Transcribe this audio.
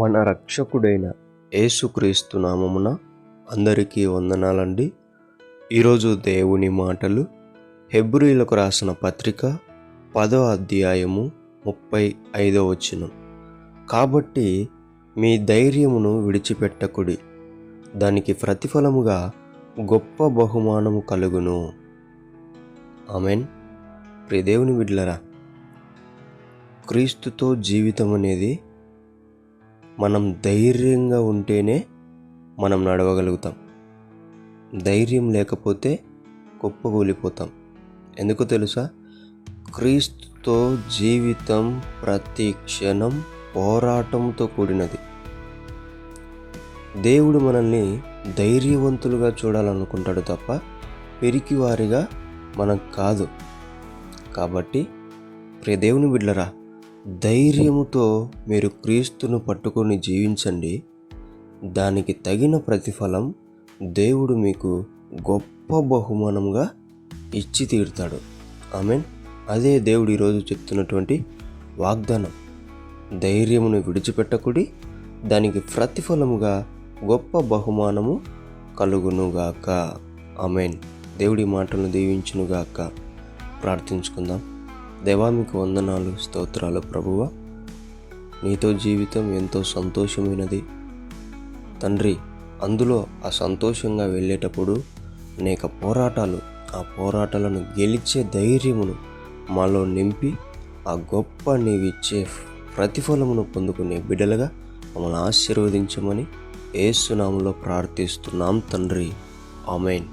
మన రక్షకుడైన యేసుక్రీస్తు నామమున అందరికీ వందనాలండి. ఈరోజు దేవుని మాటలు హెబ్రీయులకు రాసిన పత్రిక 10వ అధ్యాయము 35వ వచనం. కాబట్టి మీ ధైర్యమును విడిచిపెట్టకుడి, దానికి ప్రతిఫలముగా గొప్ప బహుమానము కలుగును. ఆమెన్. ప్రియ దేవుని బిడ్డలారా, క్రీస్తుతో జీవితం అనేది మనం ధైర్యంగా ఉంటేనే మనం నడవగలుగుతాం. ధైర్యం లేకపోతే కుప్పకూలిపోతాం. ఎందుకు తెలుసా? క్రీస్తుతో జీవితం ప్రతి క్షణం పోరాటంతో కూడినది. దేవుడు మనల్ని ధైర్యవంతులుగా చూడాలనుకుంటాడు తప్ప పిరికివారిగా మనం కాదు. కాబట్టి ప్రియ దేవుని బిడ్డలారా, ధైర్యముతో మీరు క్రీస్తును పట్టుకొని జీవించండి. దానికి తగిన ప్రతిఫలం దేవుడు మీకు గొప్ప బహుమానంగా ఇచ్చి తీరుతాడు. ఆమెన్. అదే దేవుడు ఈరోజు చెప్తున్నటువంటి వాగ్దానం. ధైర్యమును విడిచిపెట్టకుడి, దానికి ప్రతిఫలముగా గొప్ప బహుమానము కలుగునుగాక. ఆమెన్. దేవుడి మాటలను దీవించునుగాక. ప్రార్థించుకుందాం. దేవా, మీకు వందనాలు, స్తోత్రాలు ప్రభువా. నీతో జీవితం ఎంతో సంతోషమైనది తండ్రి. అందులో ఆ సంతోషంగా వెళ్ళేటప్పుడు అనేక పోరాటాలు, ఆ పోరాటాలను గెలిచే ధైర్యమును మాలో నింపి ఆ గొప్ప నీవిచ్చే ప్రతిఫలమును పొందుకునే బిడ్డలుగా మమ్మల్ని ఆశీర్వదించమని యేసు నామములో ప్రార్థిస్తున్నాం తండ్రి. ఆమెన్.